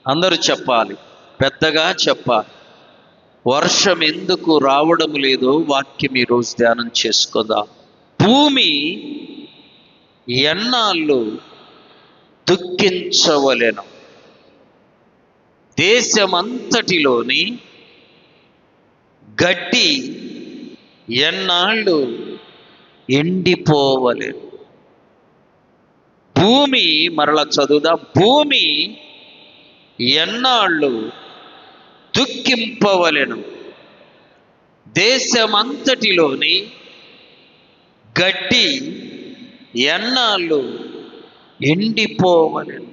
అందరూ చెప్పాలి, పెద్దగా చెప్పాలి. వర్షం ఎందుకు రావడం లేదో వాక్యం ఈరోజు ధ్యానం చేసుకుందాం. భూమి ఎన్నాళ్ళు దుఃఖించవలెను, దేశమంతటిలోని గడ్డి ఎన్నాళ్ళు ఎండిపోవలెను. భూమి, మరలా చదువుదాం, భూమి ఎన్నాళ్ళు దుఃఖింపవలెను, దేశమంతటిలోని గడ్డి ఎన్నాళ్ళు ఎండిపోవలెను.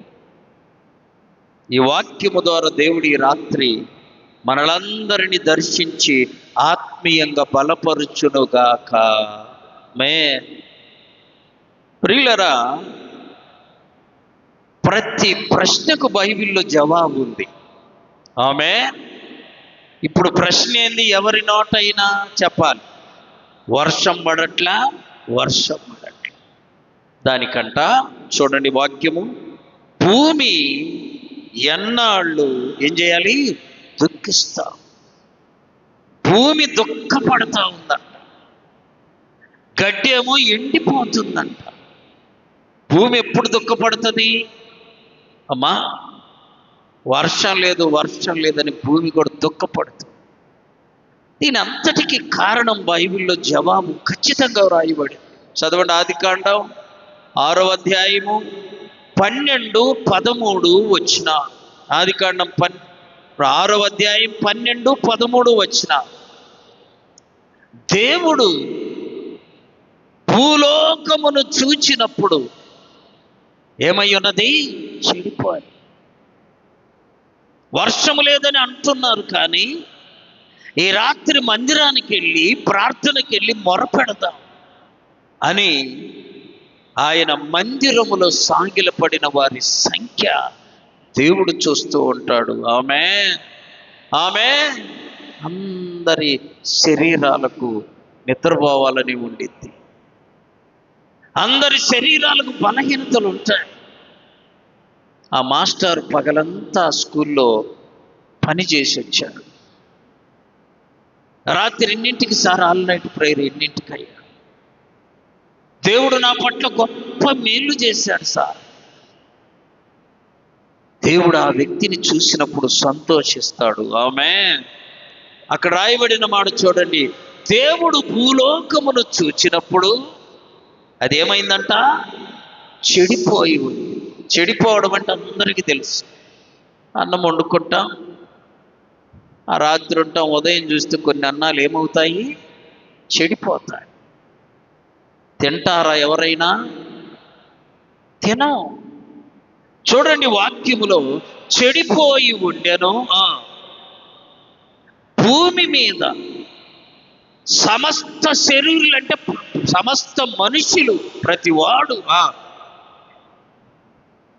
ఈ వాక్యము ద్వారా దేవుడి రాత్రి మనలందరినీ దర్శించి ఆత్మీయంగా బలపరుచునుగాక. ప్రియులరా, ప్రతి ప్రశ్నకు బైబిల్లో జవాబు ఉంది. ఇప్పుడు ప్రశ్న ఏంది? ఎవరి నోటైనా చెప్పాలి, వర్షం పడట్లా, వర్షం పడట్లా. దానికంట చూడండి వాక్యము, భూమి ఎన్నాళ్ళు ఏం చేయాలి? దుఃఖిస్తా. భూమి దుఃఖపడతా ఉందంట, గడ్డి ఏమో ఎండిపోతుందంట. భూమి ఎప్పుడు దుఃఖపడుతుంది? అమ్మా, వర్షం లేదు, వర్షం లేదని భూమి కూడా దుఃఖపడుతుంది. దీని అంతటికి కారణం బైబిల్లో జవాబు ఖచ్చితంగా రాయబడి. చదవండి, ఆదికాండం 6వ అధ్యాయము 12, 13 వచ్చిన. ఆదికాండం 6వ అధ్యాయం 12, 13 వచ్చిన. దేవుడు భూలోకమును చూచినప్పుడు ఏమై ఉన్నది? చెడిపోయి. వర్షము లేదని అంటున్నారు, కానీ ఈ రాత్రి మందిరానికి వెళ్ళి ప్రార్థనకి వెళ్ళి మొరపెడదాం అని ఆయన మందిరములో సాగిలపడిన వారి సంఖ్య దేవుడు చూస్తూ ఉంటాడు. ఆమేన్, ఆమేన్. అందరి శరీరాలకు నిద్రపోవాలని ఉండిద్ది, అందరి శరీరాలకు బలహీనతలు ఉంటాయి. ఆ మాస్టర్ పగలంతా స్కూల్లో పని చేసి వచ్చాడు. రాత్రి 2ంటికి సార్ ఆల్ నైట్ ప్రేయర్ 2ంటికి అయ్యా. దేవుడు నా పట్ల గొప్ప మేలు చేశాడు సార్. దేవుడు ఆ వ్యక్తిని చూసినప్పుడు సంతోషిస్తాడు. ఆమేన్. అక్కడ రాయబడిన మాట చూడండి, దేవుడు భూలోకమును చూచినప్పుడు అదేమైందంట? చెడిపోయి ఉంది. చెడిపోవడం అంటే అందరికీ తెలుసు. అన్నం వండుకుంటాం, ఆ రాత్రి ఉంటాం, ఉదయం చూస్తే కొన్ని అన్నాలు ఏమవుతాయి? చెడిపోతాయి. తింటారా ఎవరైనా? తినం. చూడండి వాక్యములో, చెడిపోయి ఉండెను భూమి మీద సమస్త శరీరులు, అంటే సమస్త మనుషులు, ప్రతివాడు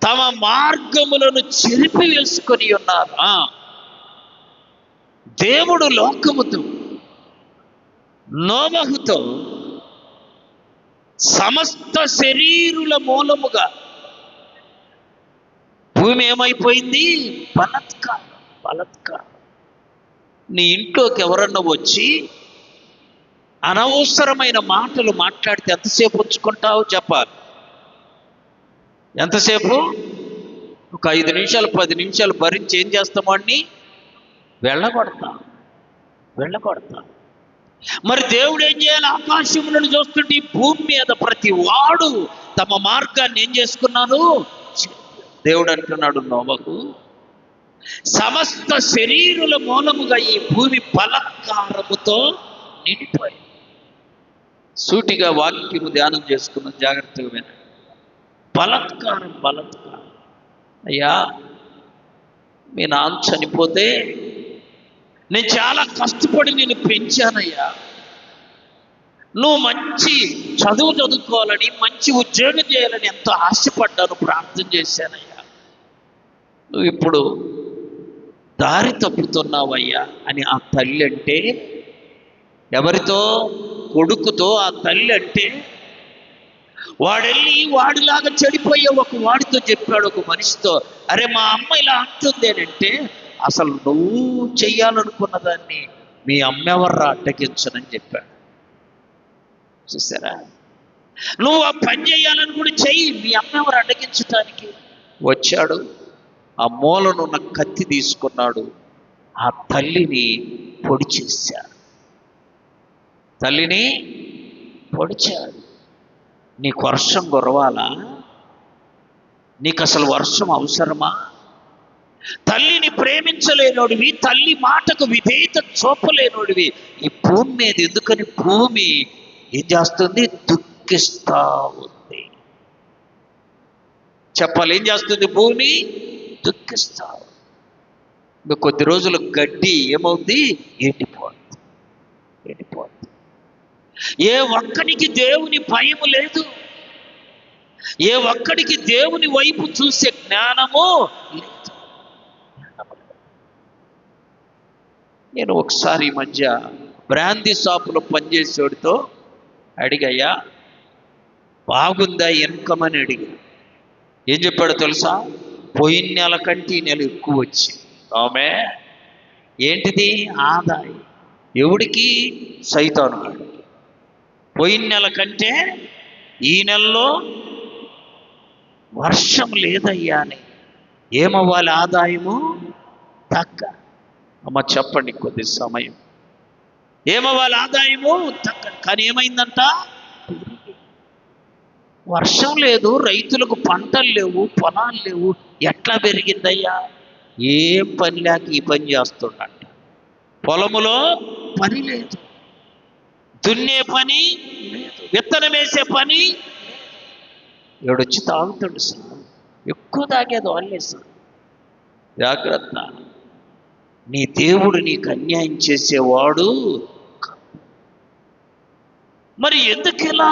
తమ మార్గములను చెరిపి వేసుకొని ఉన్నారు. దేవుడు లోకముతో, నోవహుతో సమస్త శరీరుల మూలముగా భూమి ఏమైపోయింది? బలత్కారం, బలత్కారం. నీ ఇంట్లోకి ఎవరన్నా వచ్చి అనవసరమైన మాటలు మాట్లాడితే ఎంతసేపు ఉంచుకుంటావు? చెప్పాలి. ఎంతసేపు? ఒక 5 నిమిషాలు 10 నిమిషాలు భరించి ఏం చేస్తామో అని వెళ్ళగొడతా. మరి దేవుడు ఏం చేయాలి? ఆకాశములను చూస్తుంటే ఈ భూమి మీద ప్రతి వాడు తమ మార్గాన్ని ఏం చేసుకున్నాను? దేవుడు అంటున్నాడు నోవహు, సమస్త శరీరుల మూలముగా ఈ భూమి బలత్కారముతో నిండిపోయి. సూటిగా వాక్యము ధ్యానం చేసుకున్న జాగ్రత్తగా వినండి. బలత్కారం, బలత్కారం. అయ్యా, మీ నాన్న చనిపోతే నేను చాలా కష్టపడి నేను పెంచానయ్యా. నువ్వు మంచి చదువు చదువుకోవాలని, మంచి ఉద్యోగం చేయాలని ఎంతో ఆశపడ్డాను, ప్రార్థన చేశానయ్యా. నువ్వు ఇప్పుడు దారి తప్పుతున్నావయ్యా అని ఆ తల్లి అంటే, ఎవరితో? కొడుకుతో ఆ తల్లి అంటే, వాడెళ్ళి వాడిలాగా చెడిపోయే ఒక వాడితో చెప్పాడు, ఒక మనిషితో, అరే మా అమ్మ ఇలా అంటుంది అని అంటే, అసలు నువ్వు చెయ్యాలనుకున్న దాన్ని మీ అమ్మ ఎవర్రా అడ్డగించనని చెప్పాడు. చూసారా? నువ్వు ఆ పని చేయాలని కూడా చెయ్యి, మీ అమ్మ ఎవరు అడ్డగించటానికి? వచ్చాడు, ఆ మూలనున్న కత్తి తీసుకున్నాడు, ఆ తల్లిని పొడి చేశాడు. తల్లిని పొడిచాడు. నీకు వర్షం కురవాలా? నీకు అసలు వర్షం అవసరమా? తల్లిని ప్రేమించలేనోడివి, తల్లి మాటకు విధేయత చూపలేనోడివి ఈ భూమి మీద ఎందుకని భూమి ఏం చేస్తుంది? దుఃఖిస్తా ఉంది. చెప్పాలి, ఏం చేస్తుంది భూమి? దుఃఖిస్తా. ఇంకా కొద్ది రోజులు గడ్డి ఏమవుద్ది? ఎండిపోద్ది. ఏ ఒక్కడికి దేవుని భయము లేదు, ఏ ఒక్కడికి దేవుని వైపు చూసే జ్ఞానము లేదు. నేను ఒకసారి ఈ మధ్య బ్రాందీ షాపులో పనిచేసేవాడితో అడిగయ్యా, బాగుందా ఇన్కమ్ అని అడిగా. ఏం చెప్పాడో తెలుసా? పోయిన నెల కంటే ఈ నెల ఎక్కువ వచ్చింది. ఆమె ఏంటిది? ఆదాయం. ఎవడికి? సైతాను గాడికి. పోయిన నెల కంటే ఈ నెలలో వర్షం లేదయ్యా అని. ఏమవ్వాలి? ఆదాయము తగ్గ. అమ్మ చెప్పండి కొద్ది సమయం. ఏమవ్వాలి? ఆదాయము తగ్గ. కానీ ఏమైందంట? వర్షం లేదు, రైతులకు పంటలు లేవు, పొలాలు లేవు. ఎట్లా పెరిగిందయ్యా? ఏం పని లేక ఈ పని చేస్తుండట. పొలములో పని లేదు, దున్నే పని లేదు, విత్తనం వేసే పని. ఏడొచ్చి తాగుతాడు సార్, ఎక్కువ తాగేది వాళ్ళే సార్. జాగ్రత్త, నీ దేవుడు నీకు అన్యాయం చేసేవాడు. మరి ఎందుకిలా?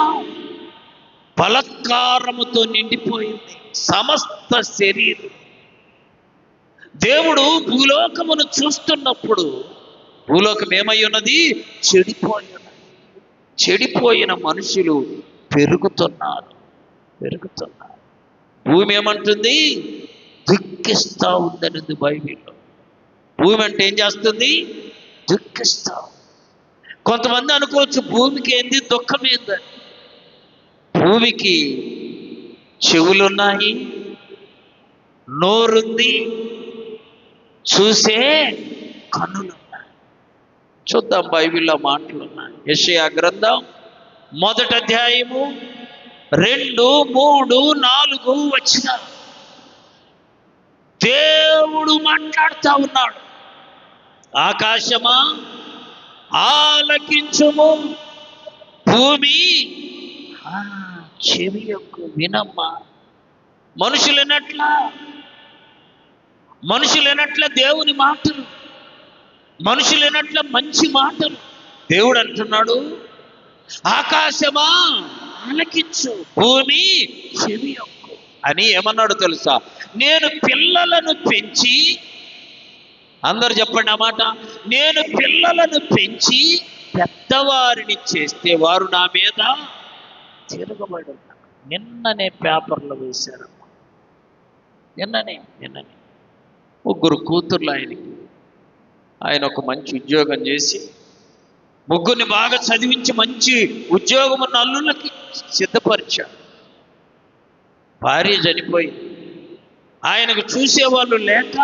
బలత్కారముతో నిండిపోయింది సమస్త శరీరం. దేవుడు భూలోకమును చూస్తున్నప్పుడు భూలోకం ఏమై ఉన్నది? చెడిపోయిన మనుషులు పెరుగుతున్నారు. భూమి ఏమంటుంది? దుఃఖిస్తా ఉందనింది బైబిల్లో. భూమి అంటే ఏం చేస్తుంది? దుఃఖిస్తా. కొంతమంది అనుకోవచ్చు భూమికి ఏంది దుఃఖం ఏందని. భూమికి చెవులున్నాయి, నోరుంది, చూసే కన్నులున్నాయి. చూద్దాం బైబిల్లో మాటలు ఉన్నాయి. యెషయా గ్రంథం 1వ అధ్యాయము 2, 3, 4 వచనాలు. దేవుడు మాట్లాడుతూ ఉన్నాడు. ఆకాశమా ఆలకించుము, భూమి చెవి యొక్క వినమ్మా. మనుషులెనట్ల దేవుని మాటలు, మనుషులెనట్ల మంచి మాటలు. దేవుడు అంటున్నాడు, ఆకాశమా ఆలకించు, భూమి చెవి యొక్క అని. ఏమన్నాడు తెలుసా? నేను పిల్లలను పెంచి, అందరు చెప్పండి ఆ మాట, నేను పిల్లలను పెంచి పెద్దవారిని చేస్తే వారు నా మీద తిరగబడి ఉన్నారు. నిన్ననే పేపర్లో వేశారమ్మా. నిన్ననే 3 కూతుర్లు ఆయనకి. ఆయన ఒక మంచి ఉద్యోగం చేసి 3 బాగా చదివించి మంచి ఉద్యోగం ఉన్న అల్లుళ్ళకి సిద్ధపరిచాడు. భార్య చనిపోయి ఆయనకు చూసేవాళ్ళు లేక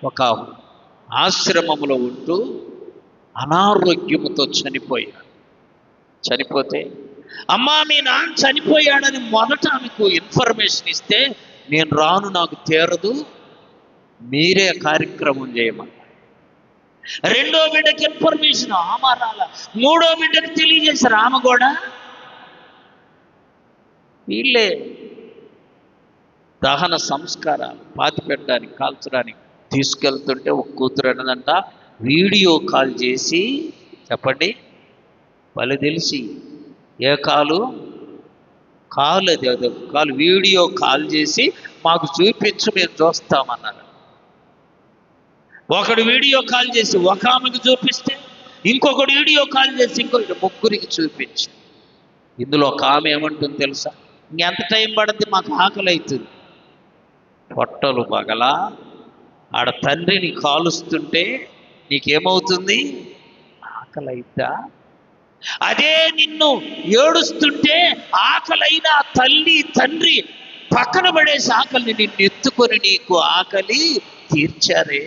ఒక ఆశ్రమంలో ఉంటూ అనారోగ్యముతో చనిపోతే, అమ్మా మీ నాన్న చనిపోయాడని మొదట ఆమెకు ఇన్ఫర్మేషన్ ఇస్తే, నేను రాను, నాకు తీరదు, మీరే కార్యక్రమం చేయమని. 2వ బిడ్డకి ఇన్ఫర్మేషన్ ఆమె రాల, 3వ బిడ్డకి తెలియజేశారు, ఆమె కూడా. వీళ్ళే దహన సంస్కారాలు పాతి పెట్టడానికి, కాల్చడానికి తీసుకెళ్తుంటే ఒక కూతురు అన్నదంట, వీడియో కాల్ చేసి, చెప్పండి వాళ్ళు తెలిసి, ఏ కాలు అది కాలు వీడియో కాల్ చేసి మాకు చూపించు, మేము చూస్తామన్నారు. ఒకడు వీడియో కాల్ చేసి ఒక ఆమెకు చూపిస్తే, ఇంకొకడు వీడియో కాల్ చేసి ఇంకొకటి 3కి చూపించి, ఇందులో ఒక ఆమె ఏమంటుంది తెలుసా? ఇంకెంత టైం పడుద్ది, మాకు ఆకలి అవుతుంది. పొట్టలు పగలా ఆడ తండ్రిని కాలుస్తుంటే నీకేమవుతుంది? ఆకలి అయిద్దా? అదే నిన్ను ఏడుస్తుంటే ఆకలైన తల్లి తండ్రి పక్కన పడేసి ఆకలిని నిన్ను ఎత్తుకొని నీకు ఆకలి తీర్చారే.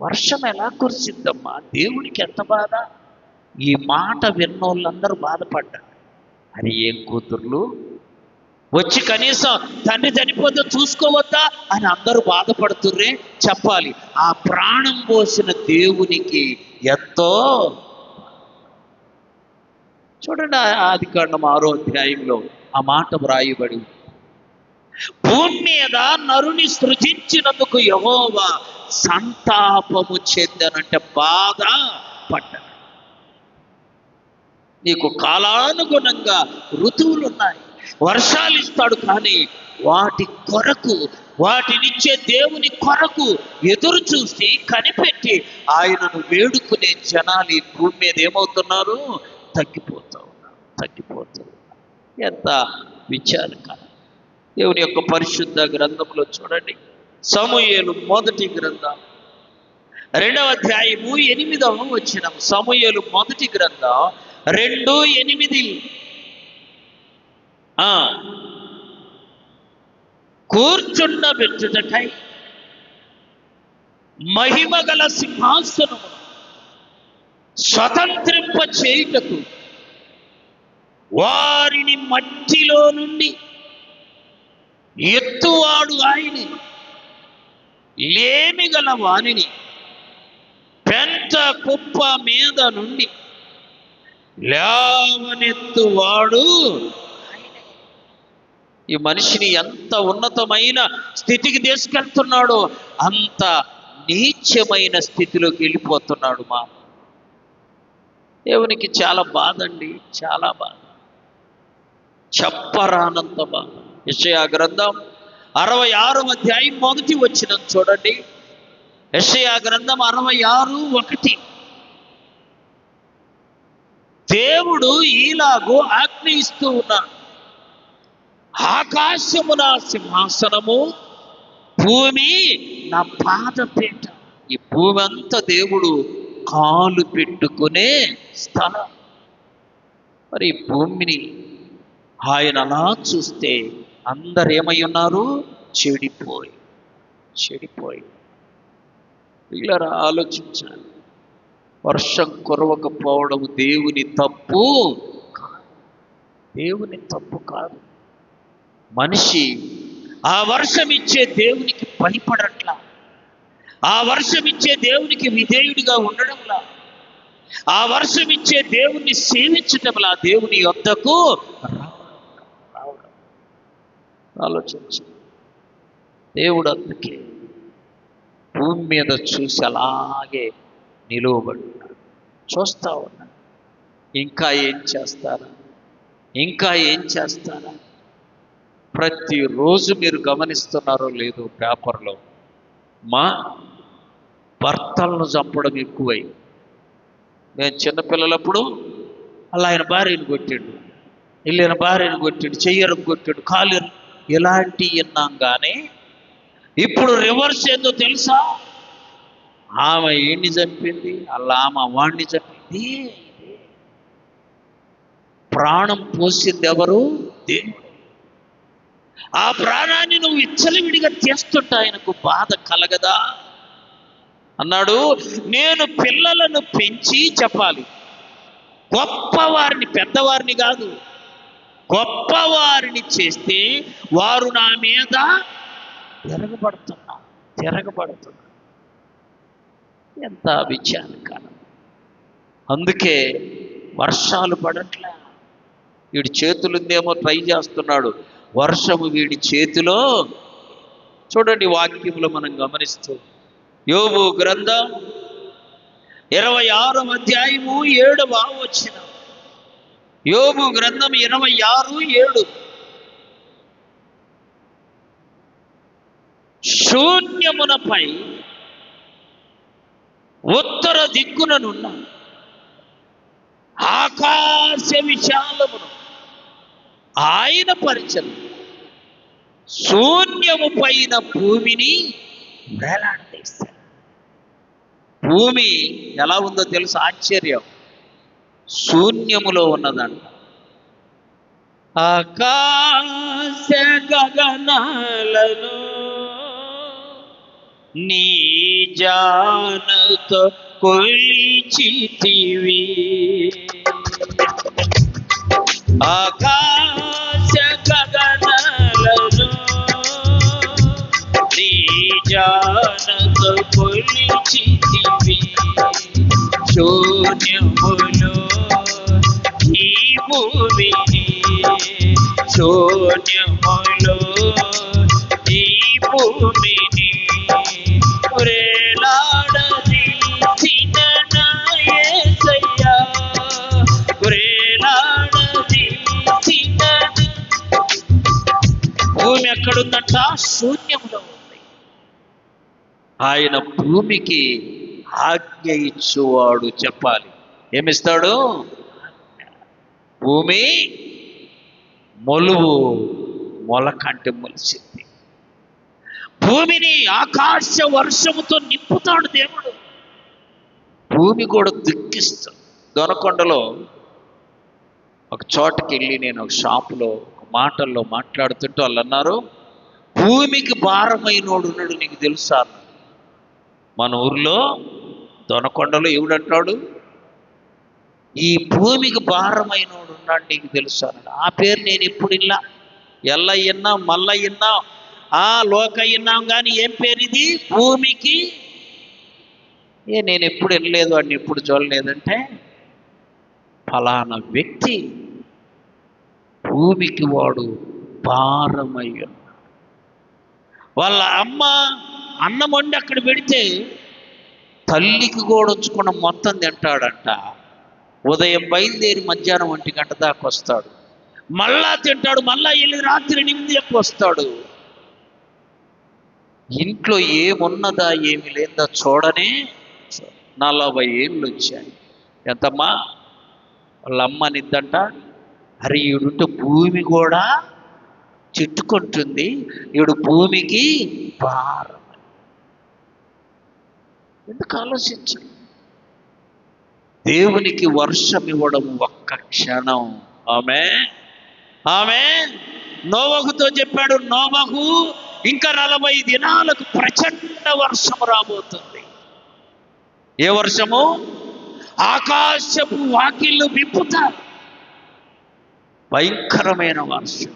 వర్షం ఎలా కురిసిద్దమ్మా? దేవుడికి ఎంత బాధ! ఈ మాట విన్నోళ్ళందరూ బాధపడ్డారు. అది ఏం కూతుర్లు వచ్చి కనీసం తండ్రి చనిపోతే చూసుకోవద్దా అని అందరూ బాధపడుతుర్రే. చెప్పాలి, ఆ ప్రాణం పోసిన దేవునికి ఎంతో. చూడండి, ఆదికాండం 6వ అధ్యాయంలో ఆ మాట వ్రాయబడి, భూమి మీద నరుని సృజించినందుకు యెహోవా సంతాపము చెందనంటే బాధ పడ్డాడు. నీకు కాలానుగుణంగా ఋతువులు ఉన్నాయి, వర్షాలు ఇస్తాడు, కానీ వాటి కొరకు, వాటినిచ్చే దేవుని కొరకు ఎదురు చూసి కనిపెట్టి ఆయనను వేడుకునే జనాలు ఈ భూమి మీద ఏమవుతున్నారు? తగ్గిపోతూ ఉన్నారు. ఎంత విచారకరం! దేవుని యొక్క పరిశుద్ధ గ్రంథంలో చూడండి, సమూయేలు మొదటి గ్రంథం 2వ అధ్యాయము 8వ వచనం. సమూయేలు మొదటి గ్రంథం 2:8. కూర్చుండబెట్టుటకై మహిమగల సింహాసనము స్వతంత్రింప చేయుటకు వారిని మట్టిలో నుండి ఎత్తువాడు ఆయనే, లేమిగల వానిని పెంట కుప్ప మీద నుండి లేవనెత్తువాడు. ఈ మనిషిని ఎంత ఉన్నతమైన స్థితికి తీసుకెళ్తున్నాడో అంత నీచమైన స్థితిలోకి వెళ్ళిపోతున్నాడు. మా దేవునికి చాలా బాధ అండి, చాలా బాధ, చెప్పరానంత బాధ. యెషయా గ్రంథం 66వ అధ్యాయం 1వ వచనం చూడండి. యెషయా గ్రంథం 66:1. దేవుడు ఈలాగూ ఆజ్ఞయిస్తూ ఉన్నాడు, ఆకాశము నా సింహాసనము, భూమి నా పాదపీఠ. ఈ భూమి అంతా దేవుడు కాలు పెట్టుకునే స్థలం. మరి ఈ భూమిని ఆయన అలా చూస్తే అందరు ఏమై ఉన్నారు? చెడిపోయి. పిల్లరా, ఆలోచించాలి. వర్షం కురవకపోవడం దేవుని తప్పు కాదు. మనిషి ఆ వర్షం ఇచ్చే దేవునికి భయపడట్లా, ఆ వర్షం ఇచ్చే దేవునికి విధేయుడిగా ఉండడంలా, ఆ వర్షం ఇచ్చే దేవుణ్ణి సేవించటంలా, దేవుని యొద్దకు రావడం. ఆలోచించు. దేవుడు అందుకే భూమి మీద చూసి అలాగే నిలువబడి ఉన్నాడు, చూస్తా ఉన్నాడు. ఇంకా ఏం చేస్తారా? ప్రతిరోజు మీరు గమనిస్తున్నారో లేదో, పేపర్లో మా భర్తలను చంపడం ఎక్కువై. నేను చిన్నపిల్లలప్పుడు అలా ఆయన భార్యను కొట్టాడు, వెళ్ళిన భార్యను కొట్టాడు, చెయ్యను కొట్టాడు, కాలు ఇలాంటివి విన్నాం. కానీ ఇప్పుడు రివర్స్ ఏందో తెలుసా? ఆమె ఈయన్ని చంపింది, అలా ఆమె వాణ్ణి చంపింది. ప్రాణం పోసింది ఎవరు? దేవుడు. ఆ ప్రాణాన్ని నువ్వు విచ్చలవిడిగా చేస్తుంటే ఆయనకు బాధ కలగదా? అన్నాడు, నేను పిల్లలను పెంచి, చెప్పాలి, గొప్పవారిని, పెద్దవారిని కాదు, గొప్పవారిని చేస్తే వారు నా మీద తిరగబడుతున్నా. ఎంత విచారకరం! అందుకే వర్షాలు పడట్లే. వీడి చేతులుందేమో ట్రై చేస్తున్నాడు, వర్షము వీడి చేతిలో. చూడండి, వాక్యములు మనం గమనిస్తూ, యోబు గ్రంథం 26వ అధ్యాయము 7వ వచనం. యోబు గ్రంథం 26:7. శూన్యమునపై ఉత్తర దిక్కుననున్న ఆకాశ విశాలమును ఆయన పరిచయం, శూన్యము పైన భూమిని వేలాడదీశాడు. భూమి ఎలా ఉందో తెలుసు, ఆశ్చర్యం. శూన్యములో ఉన్నదంట. ఆకాశ గగనాలను నీ జానతో కొలిచితివి. ఆకాశ గగనాలను నీ జానతో కొలిచితివి. శూన్యములో ఈ భూమిని, శూన్యములో ఈ భూమిని వేలాడదీసిన నా యేసయ్యా, వేలాడదీసిన. భూమి ఎక్కడుందంట? శూన్యంలో ఉంది. ఆయన భూమికి ఆజ్ఞ ఇచ్చేవాడు. చెప్పాలి, ఏమిస్తాడు? భూమి మొలువు మొలకంటే మొలిచింది. భూమిని ఆకాశ వర్షముతో నింపుతాడు దేవుడు. భూమి కూడా దుఃఖిస్తాడు. దొనకొండలో ఒక చోటకి వెళ్ళి నేను ఒక షాపులో ఒక మాటల్లో మాట్లాడుతుంటే వాళ్ళు అన్నారు, భూమికి భారమైనోడు ఉన్నాడు, నీకు తెలుసా? మన ఊర్లో దొనకొండలో ఎవడంటాడు, ఈ భూమికి భారమైనోడు ఉన్నాడు, నీకు తెలుసా అన్నాడు. ఆ పేరు నేను ఎప్పుడు ఇలా ఎల్లయ్యన్నా మల్లయ్యన్నా లోకయ్యన్నాం కానీ ఏం పేరు ఇది? భూమికి. నేను ఎప్పుడు వెళ్ళలేదు, వాడిని ఎప్పుడు చూడలేదంటే, ఫలానా వ్యక్తి భూమికి వాడు భారమై ఉన్నాడు. వాళ్ళ అమ్మ అన్నం వండి అక్కడ పెడితే తల్లికి కూడా ఉంచుకున్న మొత్తం తింటాడంట. ఉదయం బయలుదేరి మధ్యాహ్నం 1 గంట దాకా వస్తాడు, మళ్ళా తింటాడు, మళ్ళా వెళ్ళి రాత్రి 8 వస్తాడు. ఇంట్లో ఏమున్నదా ఏమి లేదా చూడనే 40 ఏళ్ళు వచ్చాయి. ఎంతమ్మా? వాళ్ళ అమ్మ నిద్దంట, అరే ఈడుంటే భూమి కూడా చిట్టుకుంటుంది, ఈడు భూమికి భారం. ఎందుకు ఆలోచించండి? దేవునికి వర్షం ఇవ్వడం ఒక్క క్షణం. ఆమె నోవహుతో చెప్పాడు, నోవహు ఇంకా 40 దినాలకు ప్రచండ వర్షం రాబోతుంది. ఏ వర్షము? ఆకాశపు వాకిళ్ళు విప్పుతారు. భయంకరమైన వర్షం.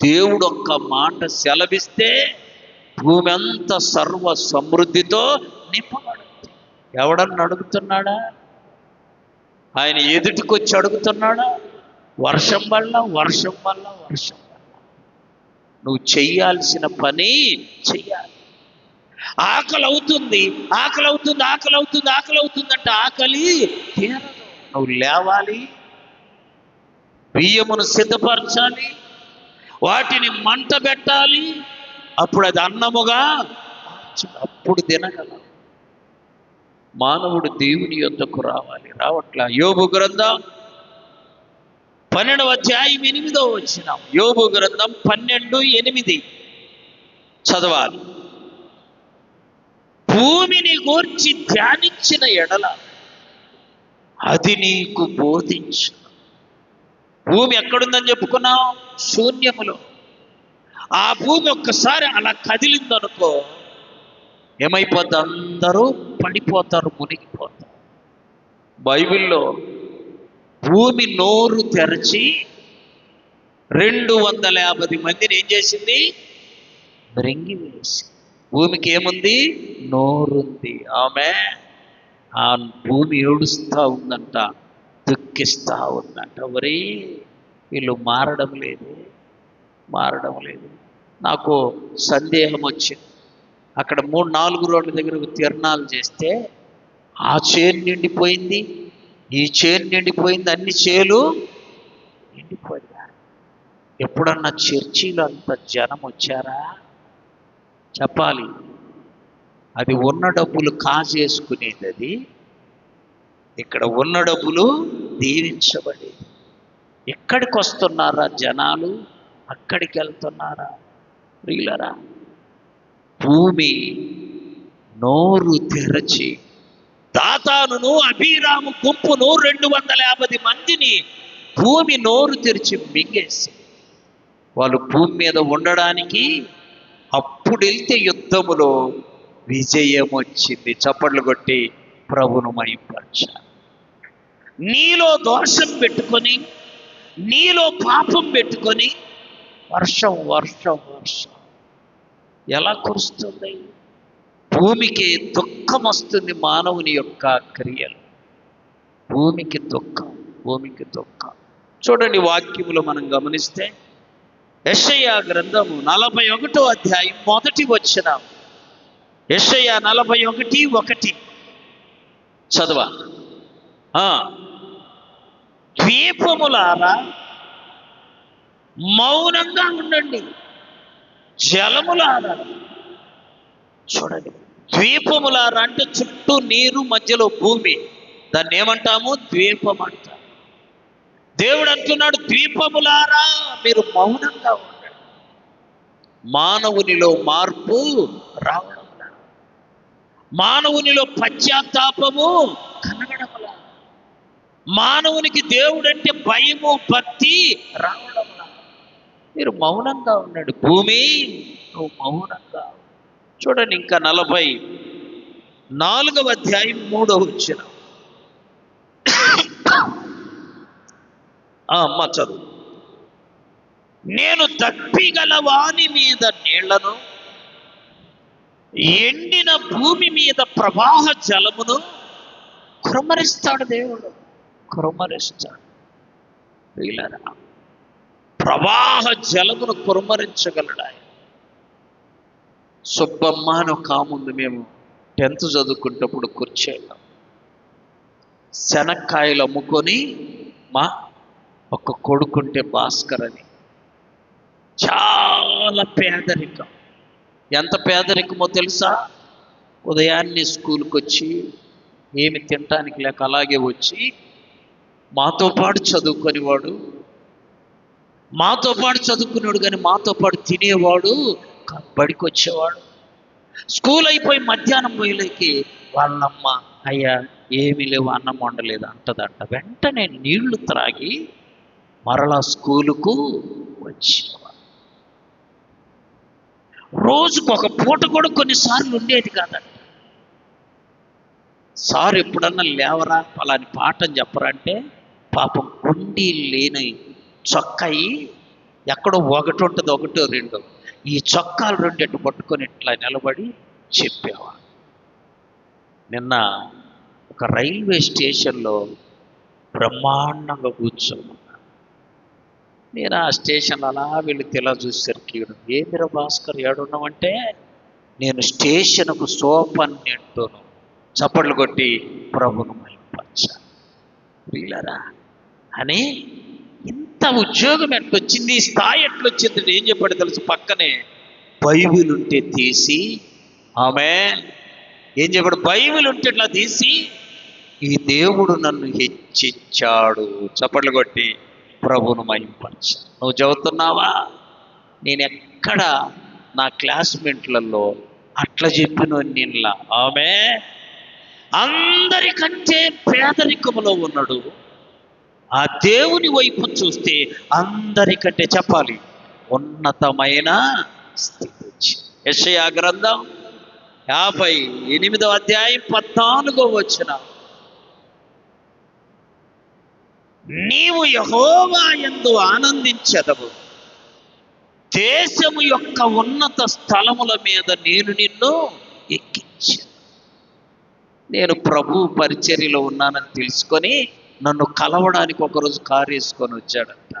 దేవుడు ఒక్క మాట సెలవిస్తే భూమి అంతా సర్వ సమృద్ధితో నింపబడుతుంది. ఎవడన్నా అడుగుతున్నాడా? ఆయన ఎదుటికొచ్చి అడుగుతున్నాడా? వర్షం వల్ల నువ్వు చెయ్యాల్సిన పని చెయ్యాలి. ఆకలి అవుతుంది అంటే ఆకలి తీరదు. నువ్వు లేవాలి, బియ్యమును సిద్ధపరచాలి, వాటిని మంట పెట్టాలి, అప్పుడు అది అన్నముగా అప్పుడు తినగలవు. మానవుడు దేవుని యొద్దకు రావాలి, రావట్లా. యోబు గ్రంథం 12వ అధ్యాయం 8వ వచనం. యోబు గ్రంథం 12:8 చదవాలి. భూమిని గూర్చి ధ్యానించిన ఎడల అది నీకు బోధించు. భూమి ఎక్కడుందని చెప్పుకున్నాం? శూన్యములో. ఆ భూమి ఒక్కసారి అలా కదిలిందనుకో ఏమైపోద్ది? అందరూ పడిపోతారు, మునిగిపోతారు. బైబిల్లో భూమి నోరు తెరచి 250 మందిని ఏం చేసింది? మృంగి వేసి. భూమికి ఏముంది? నోరుంది. ఆమె ఆ భూమి ఏడుస్తూ ఉందంట, దుఃఖిస్తూ ఉందంట. ఒరే వీళ్ళు మారడం లేదు. నాకు సందేహం వచ్చింది. అక్కడ 3-4 రోడ్ల దగ్గర తిరణాలు చేస్తే ఆ చేను నిండిపోయింది, ఈ చేను నిండిపోయింది, అన్ని చేలు నిండిపోయారు. ఎప్పుడన్నా చర్చిలో అంత జనం వచ్చారా? చెప్పాలి. అది ఉన్న డబ్బులు కాజేసుకునేది. అది ఇక్కడ ఉన్న డబ్బులు దీవించబడి. ఎక్కడికి వస్తున్నారా జనాలు? అక్కడికి వెళ్తున్నారా? ప్రియులరా, భూమి నోరు తెరచి దాతానును అబీరాము గుంపును 250 మందిని భూమి నోరు తెరిచి మింగేసి, వాళ్ళు భూమి మీద ఉండడానికి అప్పుడు వెళ్తే యుద్ధములో విజయం వచ్చింది. చప్పట్లు కొట్టి ప్రభును మహిమపరచాలి. నీలో దోషం పెట్టుకొని, నీలో పాపం పెట్టుకొని వర్షం వర్షం వర్షం ఎలా కురుస్తుంది? భూమికి దుఃఖం వస్తుంది. మానవుని యొక్క క్రియలు, భూమికి దుఃఖం, భూమికి దుఃఖం. చూడండి, వాక్యములో మనం గమనిస్తే యెషయా గ్రంథము 41వ అధ్యాయం 1వ వచనం. యెషయా 41:1 చదవ. ద్వీపములారా మౌనంగా ఉండండి, జలములారా. చూడండి, ద్వీపములారా అంటే చుట్టూ నీరు, మధ్యలో భూమి. దాన్ని ఏమంటాము? ద్వీపం అంట. దేవుడు అంటున్నాడు, ద్వీపములారా మీరు మౌనంగా ఉండండి. మానవునిలో మార్పు రావడంలా, మానవునిలో పశ్చాత్తాపము కనగడంలా, మానవునికి దేవుడంటే భయము భక్తి రావడంలా మీరు మౌనంగా ఉండండి. భూమి నువ్వు మౌనంగా. చూడండి, ఇంకా 44వ అధ్యాయం 3వ వచనం. అమ్మ చదువు. నేను దప్పిగల వాని మీద నీళ్లను, ఎండిన భూమి మీద ప్రవాహ జలమును కుమ్మరిస్తాడు. దేవుడు కుమ్మరిస్తాడు. వీళ్ళరా, ప్రవాహ జలమును కుమ్మరించగలడు ఆయన. సుబ్బమ్మ అని ఒక ఆముంది. మేము 10th చదువుకుంటప్పుడు కూర్చేళ్ళం. శనక్కాయలు అమ్ముకొని మా ఒక కొడుకుంటే భాస్కర్ అని. చాలా పేదరికం. ఎంత పేదరికమో తెలుసా? ఉదయాన్నే స్కూల్కి వచ్చి ఏమి తినటానికి లేక అలాగే వచ్చి మాతో పాటు చదువుకునేవాడు, మాతో పాటు చదువుకునేవాడు కానీ మాతో పాటు తినేవాడు, బడికి వచ్చేవాడు. స్కూల్ అయిపోయి మధ్యాహ్నం పోయేకి వాళ్ళమ్మ, అయ్యా ఏమీ లేవు, అన్నం వండలేదు అంటదంట. వెంటనే నీళ్లు త్రాగి మరలా స్కూలుకు వచ్చేవాడు. రోజుకు ఒక పూట కూడా కొన్నిసార్లు ఉండేది కాదంట. సార్ ఎప్పుడన్నా లేవరా పలాని పాఠం చెప్పరా అంటే, పాపం గుండీ లేని చొక్కాయి ఎక్కడో ఒకటి ఉంటుంది, ఒకటో రెండో, ఈ చొక్కాలు రెండెట్టు పట్టుకొని ఇట్లా నిలబడి చెప్పేవాడు. నిన్న ఒక రైల్వే స్టేషన్లో బ్రహ్మాండంగా కూర్చోమన్నా. నేను ఆ స్టేషన్ అలా వెళ్ళి తెలా చూసేసరికి, ఏమిరా భాస్కర్ ఏడున్నామంటే, నేను స్టేషన్కు సోపన్ అంటూను. చప్పట్లు కొట్టి ప్రభును మహిమపరచాలి. వీళ్ళరా అని ఇంత ఉద్యోగం ఎట్లొచ్చింది, ఈ స్థాయి ఎట్లొచ్చింది ఏం చెప్పాడు తెలుసు? పక్కనే బైబిల్ ఉంటే తీసి, ఆమె ఏం చెప్పాడు? బైబిల్ ఉంటే ఇట్లా తీసి, ఈ దేవుడు నన్ను హెచ్చించాడు. చప్పట్లు కొట్టి ప్రభును మహిమపరచాలి. నువ్వు చదువుతున్నావా? నేను ఎక్కడ నా క్లాస్మేట్లలో అట్లా చెప్పిన నిన్న ఆమె అందరికంటే పేదరికములో ఉన్నాడు. ఆ దేవుని వైపు చూస్తే అందరికంటే చెప్పాలి ఉన్నతమైన స్థితి వచ్చింది. యెషయా గ్రంథం 58వ అధ్యాయం 14వ వచనం. నీవు యెహోవా యందు ఆనందించెదవు, దేశము యొక్క ఉన్నత స్థలముల మీద నేను నిన్ను ఎక్కించాను. నేను ప్రభు పరిచర్యలో ఉన్నానని తెలుసుకొని నన్ను కలవడానికి ఒకరోజు కారు వేసుకొని వచ్చాడంట.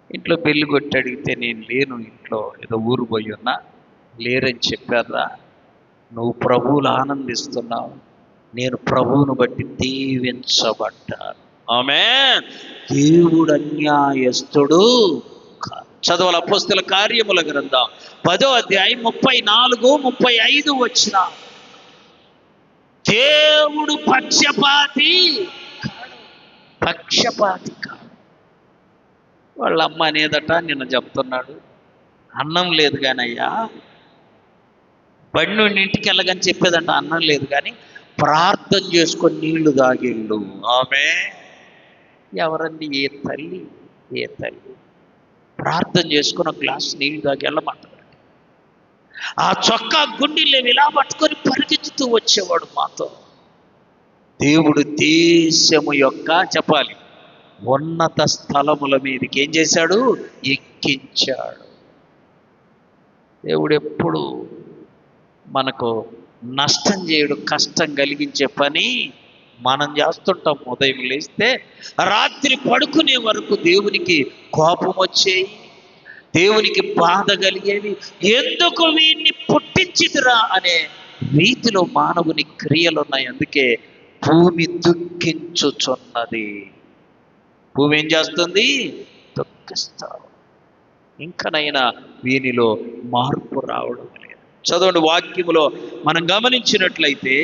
ఇంట్లో బెల్లి కొట్టి అడిగితే నేను లేను, ఇంట్లో ఏదో ఊరు పోయి ఉన్నా, లేరని చెప్పారా. నువ్వు ప్రభువులు ఆనందిస్తున్నావు, నేను ప్రభువును బట్టి దీవించబడ్డాను. ఆమేన్. దేవుడు అన్యాయస్తుడు కాదు. చదవాలి అపోస్తల కార్యముల గ్రంథం 10వ అధ్యాయం 34, 35 వచ్చిన. దేవుడు పక్షపాతి కాడు. పక్షపాతి కాదు. వాళ్ళ అమ్మ అనేదట, నిన్న చెప్తున్నాడు, అన్నం లేదు కానీ అయ్యా, బడి నుండి ఇంటికి వెళ్ళగాని చెప్పేదంట, అన్నం లేదు కానీ ప్రార్థన చేసుకొని నీళ్లు తాగిళ్ళు. ఆమె ఎవరండి? ఏ తల్లి, ఏ తల్లి ప్రార్థన చేసుకుని ఒక గ్లాసు నీళ్లు తాగి వెళ్ళమంటాడు. ఆ చొక్కా గుండెలు ఇలా పట్టుకొని పరిగెత్తుతూ వచ్చేవాడు మాతో. దేవుడు దేశము యొక్క చెప్పాలి ఉన్నత స్థలముల మీదకి ఏం చేశాడు? ఎక్కించాడు. దేవుడు ఎప్పుడు మనకు నష్టం చేయడు, కష్టం కలిగించే పని మనం చేస్తుంటాం. ఉదయం లేస్తే రాత్రి పడుకునే వరకు దేవునికి కోపం వచ్చేయి, దేవునికి బాధ కలిగేది. ఎందుకు వీడిని పుట్టించిదిరా అనే రీతిలో మానవుని క్రియలు ఉన్నాయి. అందుకే భూమి దుఃఖించుచున్నది. భూమి ఏం చేస్తుంది? దుఃఖిస్తారు. ఇంకనైనా వీనిలో మార్పు రావడం లేదు. చదవండి, వాక్యములో మనం గమనించినట్లయితే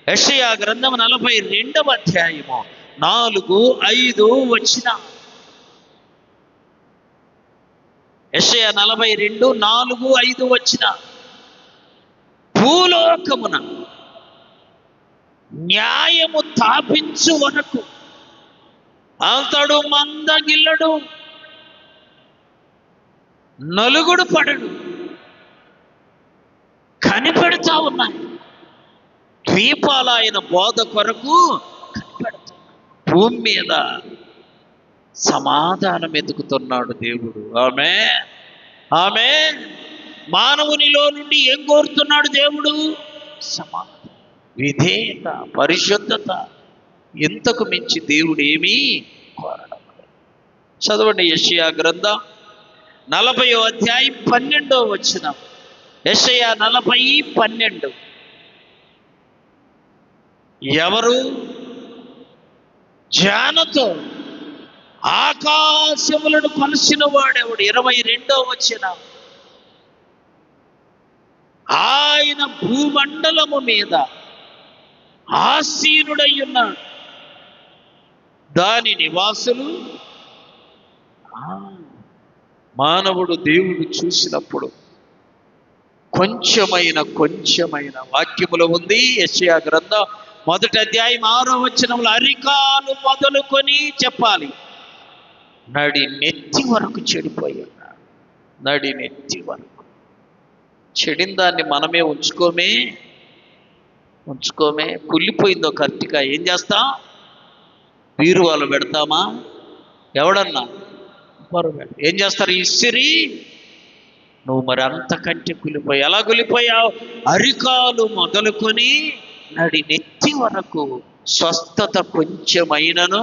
యెషయా గ్రంథం 42వ అధ్యాయము 4, 5 వచ్చిన. యెషయా 42, 4, 5 వచ్చిన. భూలోకమున న్యాయము తాపించు వరకు అతడు మందగిల్లడు, నలుగుడు పడడు. కనిపెడతా ఉన్నాయి. ద్వీపాల ఆయన బోధ కొరకు కనిపెడుతున్నాడు. భూమి మీద సమాధానం ఎదుగుతున్నాడు దేవుడు. ఆమె ఆమె మానవునిలో నుండి ఏం కోరుతున్నాడు దేవుడు? సమాధానం, విధేయత, పరిశుద్ధత. ఇంతకు మించి దేవుడు ఏమీ కోరడం లేదు. చదవండి, యెషయా గ్రంథం 40వ అధ్యాయం 12వ వచనం. యెషయా 40:12. ఎవరు జానతో ఆకాశములను కొలిసిన వాడెవడు? 22వ వచనం. ఆయన భూమండలము మీద ఆసీనుడై ఉన్నాడు, దాని నివాసులు. మానవుడు దేవుడు చూసినప్పుడు కొంచెమైన వాక్యములో ఉంది. యెషయా గ్రంథం 1వ అధ్యాయం 6వ వచనంలో అరికాలు మొదలుకొని చెప్పాలి, నడి నెత్తి వరకు చెడిపోయి ఉన్నాడు. నడి నెత్తి వరకు చెడిన దాన్ని మనమే ఉంచుకోమే. కుళ్ళిపోయిందో కరెక్ట్గా ఏం చేస్తాం? బీరువాలో పెడతామా? ఎవడన్నా ఏం చేస్తారు? ఇసిరి. నువ్వు మరి అంతకంటే కులిపోయి. ఎలా కులిపోయావు? అరికాలు మొదలుకొని నడి నెత్తి వరకు స్వస్థత కొంచెమైనను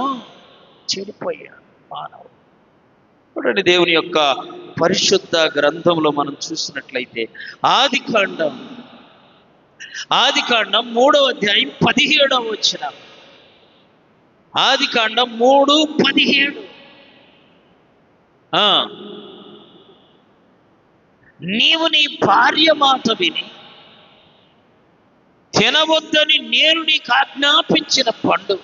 చెడిపోయాడు మానవుడు. చూడండి, దేవుని యొక్క పరిశుద్ధ గ్రంథంలో మనం చూసినట్లయితే ఆదికాండం 3వ అధ్యాయం 17వ వచనం. ఆదికాండం 3:17. నీవు నీ భార్య మాట విని తినవద్దని నేను నీకు ఆజ్ఞాపించిన పండు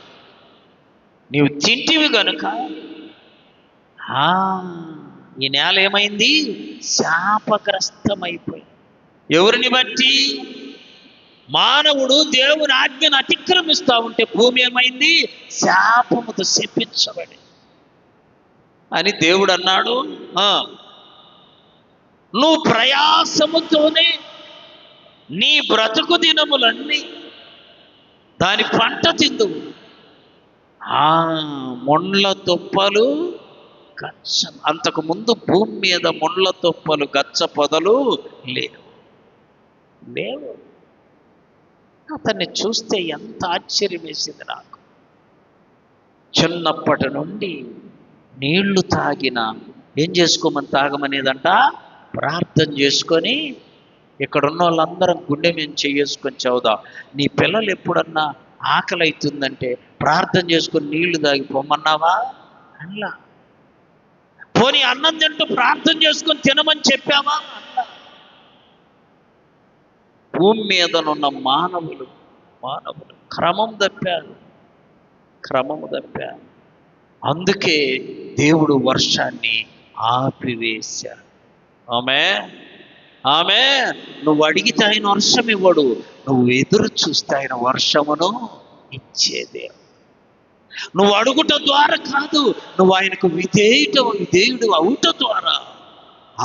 నీవు తింటివి గనుక ఈ నేల ఏమైంది? శాపగ్రస్తమైపోయింది. ఎవరిని బట్టి? మానవుడు దేవుని ఆజ్ఞను అతిక్రమిస్తూ ఉంటే భూమి ఏమైంది? శాపముతో శపించబడి అని దేవుడు అన్నాడు. నువ్వు ప్రయాసముతోనే నీ బ్రతుకు దినములన్నీ దాని పంట తిందువు. ముండ్ల తుప్పలు, గచ్చ. అంతకు ముందు భూమి మీద ముండ్ల తుప్పలు, గచ్చ పొదలు లేవు. అతన్ని చూస్తే ఎంత ఆశ్చర్యం వేసింది నాకు. చిన్నప్పటి నుండి నీళ్లు తాగిన ఏం చేసుకోమని తాగమనేదంట? ప్రార్థన చేసుకొని. ఇక్కడ ఉన్న వాళ్ళందరం గుండె మేము చేసుకొని చదువుదాం. నీ పిల్లలు ఎప్పుడన్నా ఆకలి అవుతుందంటే ప్రార్థన చేసుకొని నీళ్లు తాగి పొమ్మన్నావా? అలా. పోనీ అన్నం తింటూ ప్రార్థన చేసుకొని తినమని చెప్పావా? అలా. భూమి మీదనున్న మానవులు క్రమము తప్పారు. అందుకే దేవుడు వర్షాన్ని ఆపివేశాడు. ఆమె నువ్వు అడిగితే ఆయన వర్షం ఇవ్వడు, నువ్వు ఎదురు చూస్తే ఆయన వర్షమును ఇచ్చేదే. నువ్వు అడుగుట ద్వారా కాదు, నువ్వు ఆయనకు విధేయుడు అవుట ద్వారా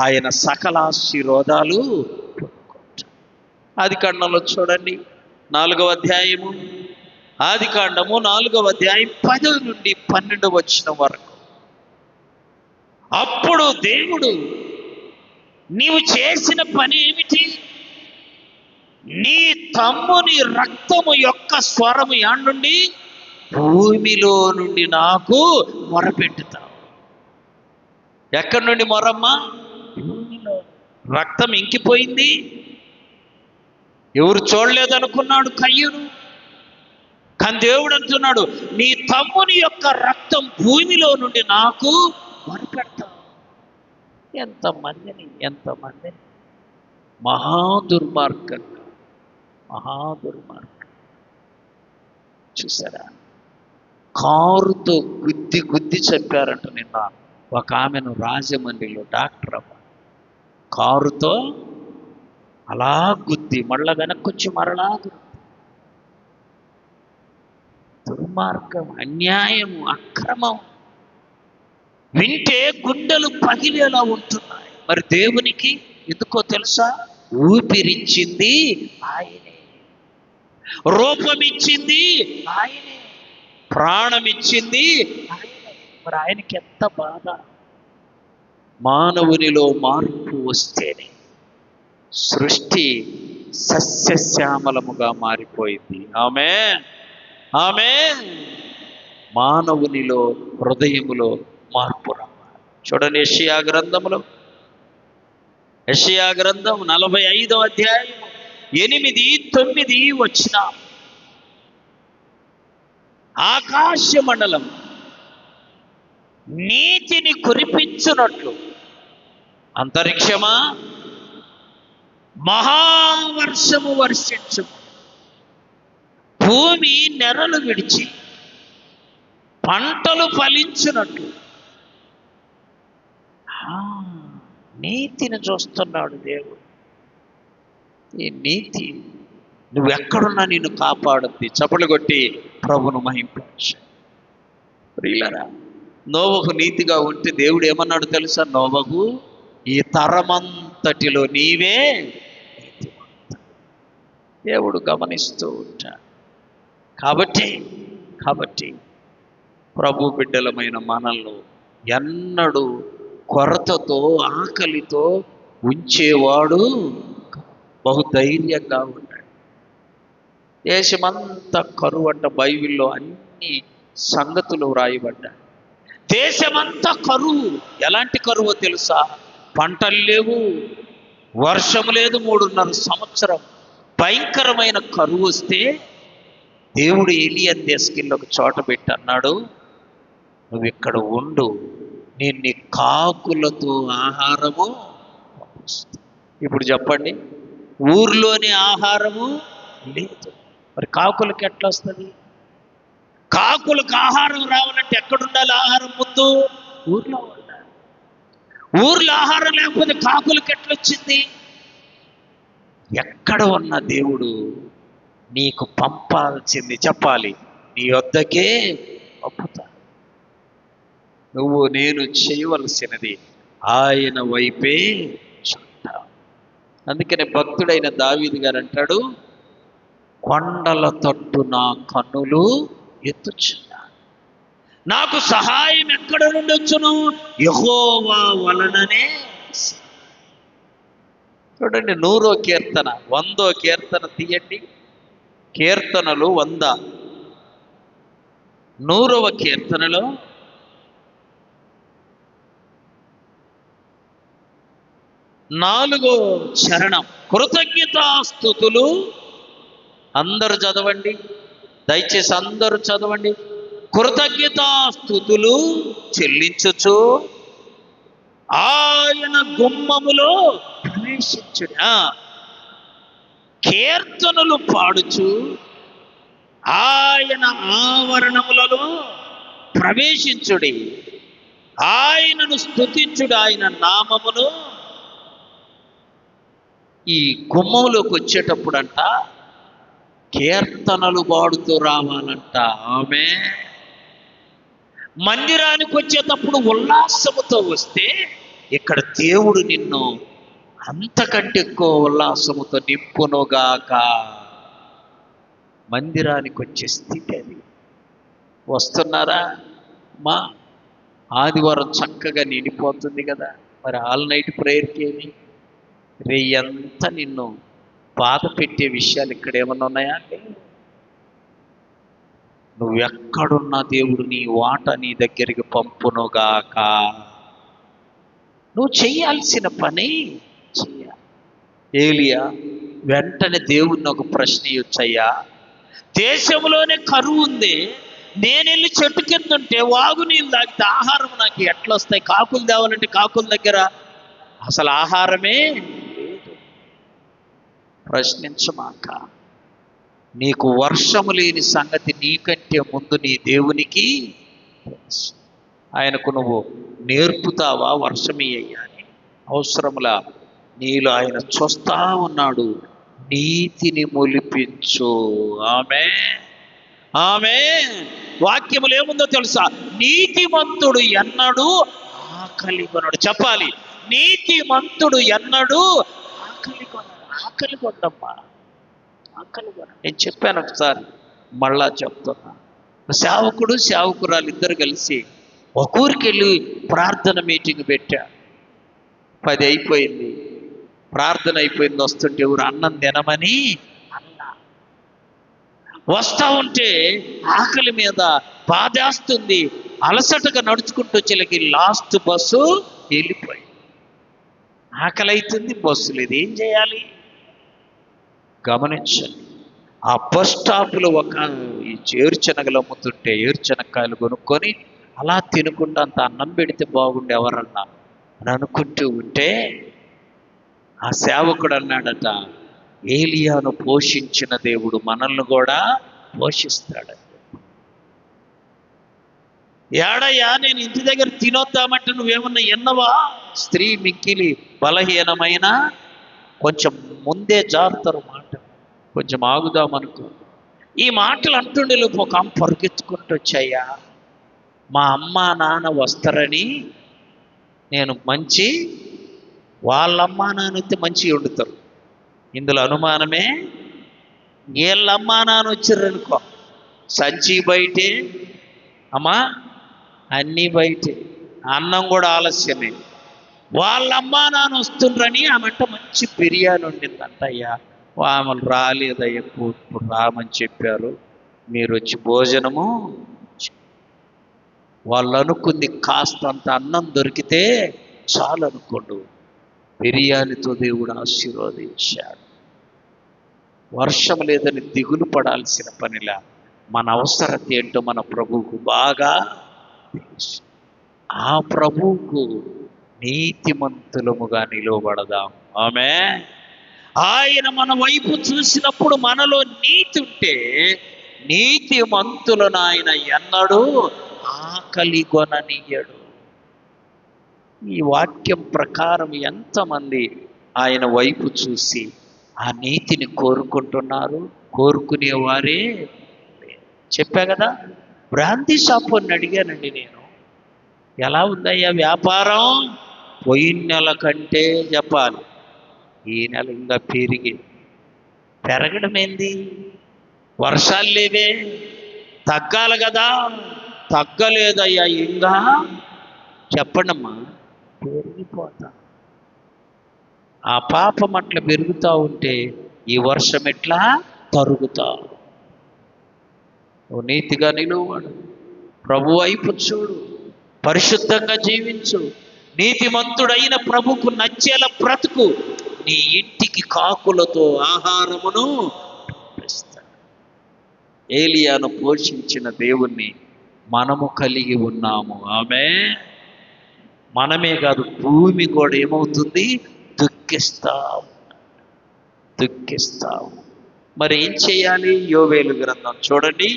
ఆయన సకల ఆశీర్వాదాలు పొందుకుంటాడు. ఆదికాండంలో చూడండి 4వ అధ్యాయము, ఆదికాండము 4వ అధ్యాయం 10 నుండి 12 వచనం వరకు. అప్పుడు దేవుడు, నీవు చేసిన పని ఏమిటి? నీ తమ్ముని రక్తము యొక్క స్వరము యాడ్నుండి? భూమిలో నుండి నాకు మొరపెట్టుతావు. ఎక్కడి నుండి మొరమ్మా? భూమిలో. రక్తం ఇంకిపోయింది, ఎవరు చూడలేదనుకున్నాడు కయ్యూను. కానీ దేవుడు అంటున్నాడు, నీ తమ్ముని యొక్క రక్తం భూమిలో నుండి నాకు మొరపెడతావు. ఎంతమందిని మహాదుర్మార్గం చూసారా? కారుతో గుద్ది చంపారంట. నిన్న ఒక ఆమెను రాజమండ్రిలో డాక్టర్ అమ్మ కారుతో అలా గుద్ది మళ్ళా వెనక్కొచ్చి మరలా దుర్మార్గం, అన్యాయం, అక్రమం వింటే గుండెలు పగిలేలా ఉంటున్నాయి. మరి దేవునికి ఎందుకో తెలుసా? ఊపిరిచ్చింది ఆయనే, రూపమిచ్చింది ఆయనే, ప్రాణమిచ్చింది ఆయనే. మరి ఆయనకి ఎంత బాధ. మానవునిలో మార్పు వస్తేనే సృష్టి సస్యశ్యామలముగా మారిపోయింది. ఆమేన్. మానవునిలో హృదయములో మార్పు రావాలి. చూడండి, యెషయా గ్రంథం 45వ అధ్యాయం 8, 9 వచ్చిన ఆకాశ మండలం నీతిని కురిపించునట్లు అంతరిక్షమా మహావర్షము వర్షించు, భూమి నెరలు విడిచి పంటలు ఫలించునట్లు. నీతిని చూస్తున్నాడు దేవుడు. ఈ నీతి నువ్వెక్కడున్నా నిన్ను కాపాడుద్ది. చప్పట్లు కొట్టి ప్రభును మహింపరచు. ప్రియులారా, నోవహు నీతిగా ఉంటే దేవుడు ఏమన్నాడు తెలుసా? నోవహు, ఈ తరమంతటిలో నీవే నీతిమంతుడు. దేవుడు గమనిస్తూ ఉంటాడు. కాబట్టి ప్రభు బిడ్డలమైన మనల్ని ఎన్నడూ కొరతతో ఆకలితో ఉంచేవాడు బహుధైర్యంగా ఉన్నాడు. దేశమంతా కరువు అంట. బైబిల్లో అన్ని సంగతులు వ్రాయబడ్డాయి. దేశమంతా కరువు. ఎలాంటి కరువు తెలుసా? పంటలు లేవు, వర్షం లేదు. 3.5 సంవత్సరం భయంకరమైన కరువు వస్తే దేవుడు ఏలియాను తీసుకెళ్ళి ఒక చోట పెట్టి అన్నాడు, నువ్వు ఇక్కడ ఉండు, నేను నీ కాకులతో ఆహారము పంపిస్తాను. ఇప్పుడు చెప్పండి, ఊర్లోని ఆహారము లేదు, మరి కాకులకి ఎట్లా వస్తుంది? కాకులకు ఆహారం రావాలంటే ఎక్కడుండాలి ఆహారం? ముందు ఊర్లో ఉండాలి. ఊర్లో ఆహారం లేకపోతే కాకులకి ఎట్లొచ్చింది? ఎక్కడ ఉన్న దేవుడు నీకు పంపాల్సింది చెప్పాలి, నీ వద్దకే పంపుతా. నువ్వు నేను చేయవలసినది ఆయన వైపే చూడాలి. అందుకనే భక్తుడైన దావీదు గారు అంటాడు, కొండల తట్టు నా కన్నులు ఎత్తుచున్నాను, నాకు సహాయం ఎక్కడ నుండి వచ్చును? యెహోవా వలననే. చూడండి, 100వ కీర్తన 100వ కీర్తన తీయండి. కీర్తనలు 100. 100వ కీర్తనలో 4వ చరణం, కృతజ్ఞతాస్తుతులు. అందరూ చదవండి, దయచేసి అందరూ చదవండి. కృతజ్ఞతాస్తుతులు చెల్లించుచు ఆయన గుమ్మములో ప్రవేశించుట, కీర్తనలు పాడుచు ఆయన ఆవరణములలో ప్రవేశించుడి, ఆయనను స్తుతించుడు, ఆయన నామమును. ఈ గుమ్మంలోకి వచ్చేటప్పుడంట కీర్తనలు పాడుతూ రావాలంట. ఆమె మందిరానికి వచ్చేటప్పుడు ఉల్లాసముతో వస్తే ఇక్కడ దేవుడు నిన్ను అంతకంటే ఎక్కువ ఉల్లాసముతో నింపునుగాక. మందిరానికి వచ్చే స్థితి అది. వస్తున్నారా? మా ఆదివారం చక్కగా నిండిపోతుంది కదా. మరి ఆల్ నైట్ ప్రేయర్కి ఏమి? రేయంతా నిన్ను బాధ పెట్టే విషయాలు ఇక్కడ ఏమన్నా ఉన్నాయా? నువ్వెక్కడున్నా దేవుడు నీ వాట నీ దగ్గరికి పంపునుగాక. నువ్వు చెయ్యాల్సిన పని చెయ్యాలి. ఏలియా వెంటనే దేవుణ్ణి ఒక ప్రశ్న ఇచ్చయ్యా, దేశంలోనే కరువు ఉంది, నేను వెళ్ళి చెట్టు కింద ఉంటే వాగు నీళ్ళు తాగితే ఆహారం నాకు ఎట్లా వస్తాయి? కాకులు తేవాలంటే కాకుల దగ్గర అసలు ఆహారమే లేదు. ప్రశ్నించమాక. నీకు వర్షము లేని సంగతి నీకంటే ముందు నీ దేవునికి తెలుసు. ఆయనకు నువ్వు నేర్పుతావా వర్షమయ్యా అని? అవసరములా నీలో ఆయన చూస్తా ఉన్నాడు. నీతిని మొలిపించు. ఆమె ఆమె వాక్యములు ఏముందో తెలుసా? నీతిమంతుడు ఎన్నడూ ఆకలి కొనడు. చెప్పాలి, నీతిమంతుడు ఎన్నడూ ఆకలి కొనడు. ఆకలి కొనడమ్మా, ఆకలి కొనడు. నేను చెప్పాను ఒకసారి, మళ్ళా చెప్తున్నా. సేవకుడు సేవకురాలు ఇద్దరు కలిసి ఒక ఊరికి వెళ్ళి ప్రార్థన మీటింగ్ పెట్టా. 10 అయిపోయింది, ప్రార్థన అయిపోయింది. వస్తుంటే ఎవరు అన్నం తినమని అన్నా. వస్తూ ఉంటే ఆకలి మీద బాధేస్తుంది. అలసటగా నడుచుకుంటూ వచ్చేలకి లాస్ట్ బస్సు వెళ్ళిపోయింది. ఆకలి అవుతుంది, బస్సు లేదు, ఏం చేయాలి? గమనించండి. ఆ బస్ స్టాప్లో ఒక ఈ ఏరుశనగలు అమ్ముతుంటే ఏరుశనక్కాయలు కొనుక్కొని అలా తినుకుంటూ అంత అన్నం పెడితే బాగుండే ఎవరన్నా అని అనుకుంటూ ఉంటే ఆ సేవకుడు అన్నాడట, ఏలియాను పోషించిన దేవుడు మనల్ని కూడా పోషిస్తాడట. ఏడయ్యా, నేను ఇంటి దగ్గర తినొద్దామంటే నువ్వేమన్నా ఎన్నవా? స్త్రీ మిక్కిలి బలహీనమైన కొంచెం ముందే జారుతారు మాట, కొంచెం ఆగుదామనుకో. ఈ మాటలు అంటుండే లోపు ఒక ఆమె పరుగెత్తుకుంటూ వచ్చాయా, మా అమ్మ నాన్న వస్తారని నేను మంచి, వాళ్ళమ్మా నాన్న వస్తే మంచిగా వండుతారు, ఇందులో అనుమానమే. వీళ్ళమ్మా నాన్న వచ్చారనుకో, సంచి బయటే, అమ్మా అన్నీ బయటే, అన్నం కూడా ఆలస్యమే. వాళ్ళమ్మా నాన్న వస్తుండ్రని ఆమెంట మంచి బిర్యానీ వండిందంట. అయ్యా ఆమెలు రాలేదయ్యా, ఇప్పుడు రామని చెప్పారు, మీరు వచ్చి భోజనము. వాళ్ళు అనుకుంది కాస్తంత అన్నం దొరికితే చాలు అనుకోండు, బిర్యానీతో దేవుడు ఆశీర్వదించాడు. వర్షం లేదని దిగులు పడాల్సిన పనిలా మన అవసరత ఏంటో మన ప్రభువుకు బాగా తెలుసు. ఆ ప్రభువుకు నీతిమంతులముగా నిలవబడదాం. ఆమె ఆయన మన వైపు చూసినప్పుడు మనలో నీతి ఉంటే నీతిమంతులను ఆయన ఎన్నడూ ఆకలి కొననీయడు. ఈ వాక్యం ప్రకారం ఎంతమంది ఆయన వైపు చూసి ఆ నీతిని కోరుకుంటున్నారు? కోరుకునేవారే. చెప్పా కదా, బ్రాంతి షాపు అని అడిగానండి నేను, ఎలా ఉందయ్యా వ్యాపారం? పోయిన నెల కంటే చెప్పాలి, ఈ నెల ఇంకా పెరగడం ఏంది? వర్షాలు లేవే, తగ్గాలి కదా, తగ్గలేదయ్యా ఇంకా. చెప్పండమ్మా, పెరిగిపోతా. ఆ పాపం అట్లా పెరుగుతూ ఉంటే ఈ వర్షం ఎట్లా తరుగుతా. నువ్వు నీతిగా నిలువడు, ప్రభు వైపు చూడు, పరిశుద్ధంగా జీవించు, నీతిమంతుడైన ప్రభుకు నచ్చేలా బ్రతుకు. నీ ఇంటికి కాకులతో ఆహారమును పంపిస్తాడు. ఏలియాను పోషించిన దేవుణ్ణి మనము కలిగి ఉన్నాము. ఆమె మనమే కాదు, భూమి కూడా ఏమవుతుంది? దుఃఖిస్తావు. మరి ఏం చేయాలి? యోవేలు గ్రంథం చూడండి,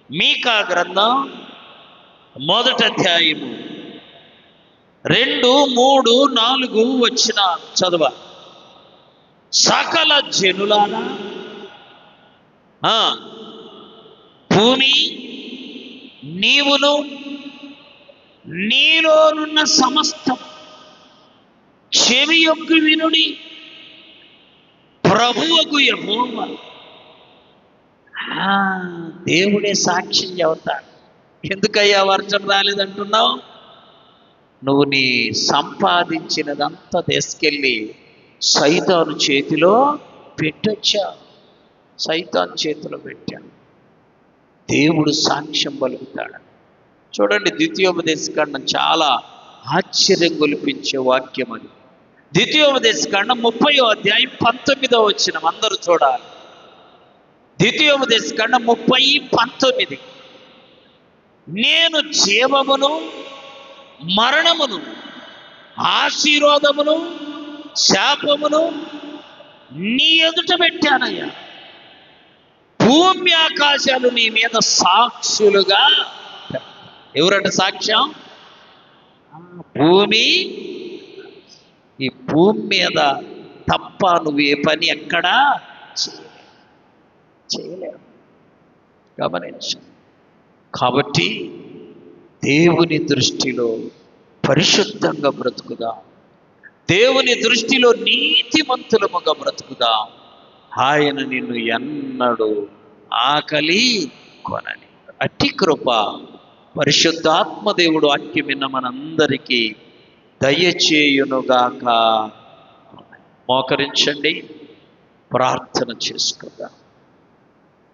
మీకా గ్రంథం మొదటి అధ్యాయము 2, 3, 4 వచ్చిన చదువ. సకల జనులారా, భూమి నీవును నీలోనున్న సమస్తం చెవియొగ్గు వినుడి, ప్రభువుకు యెహోవా. దేవుడే సాక్ష్యం చెబుతాడు. ఎందుకయ్యా వర్షం రాలేదంటున్నావు? నువ్వు నీ సంపాదించినదంతా తీసుకెళ్ళి సైతాను చేతిలో పెట్టొచ్చా. సైతాను చేతిలో పెట్టాను. దేవుడు సాక్ష్యం పలుకుతాడు. చూడండి, ద్వితీయోపదేశకాండం చాలా ఆశ్చర్యం గొలిపించే వాక్యం అది. ద్వితీయోపదేశకాండం 30వ అధ్యాయం 19వ వచనం అందరూ చూడాలి. ద్వితీయోపదేశకాండం 30:19. నేను జీవమును మరణమును ఆశీర్వాదమును శాపమును నీ ఎదుట పెట్టానయ్యా. భూమి ఆకాశాలు నీ మీద సాక్షులుగా. ఎవరంట సాక్ష్యం? భూమి. ఈ భూమి మీద తప్ప నువ్వు ఏ పని ఎక్కడా చేయలేవు. గమనించు. కాబట్టి దేవుని దృష్టిలో పరిశుద్ధంగా బ్రతుకుదాం. దేవుని దృష్టిలో నీతిమంతులముగా బ్రతుకుదాం. ఆయన నిన్ను ఎన్నడూ ఆకలి కొనని. అట్టి కృప పరిశుద్ధాత్మ దేవుడు వాక్యం విన్న మనందరికీ దయచేయునుగాక. మోకరించండి, ప్రార్థన చేసుకుందాం.